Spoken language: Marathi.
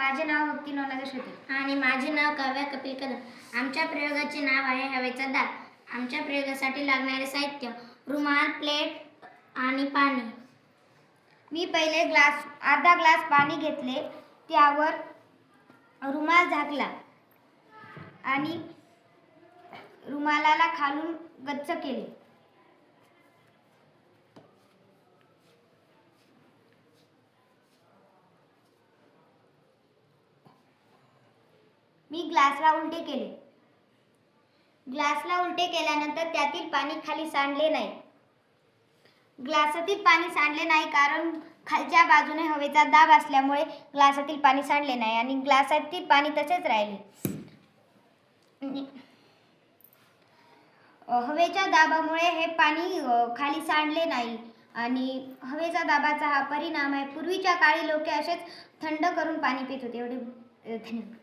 माझे नाव भक्ती नवनाथ शेटे आणि माझे नाव काव्या कपिल कदम। आमच्या प्रयोगाचे नाव आहे हवेचा दाब। आमच्या प्रयोगासाठी लागणारे साहित्य रुमाल, प्लेट आणि पाणी। मी पहिले अर्धा ग्लास पाणी घेतले, त्यावर रुमाल झाकला आणि रुमालाला खालून गच्च केले। मी ग्लासला उलटे केले। ग्लासला उलटे केल्यानंतर त्यातील पाणी खाली सांडले नाही। ग्लासातील पाणी सांडले नाही कारण खालच्या बाजूने हवेचा दाब असल्यामुळे ग्लासातील पाणी सांडले नाही आणि ग्लासातील पाणी तसेच राहिले। हवेच्या दाबामुळे हे पाणी खाली सांडले नाही आणि हवेचा दाबाचा हा परिणाम आहे। पूर्वीच्या काळी लोक असेच थंड करून पाणी पित होते। एवढे धन्यवाद।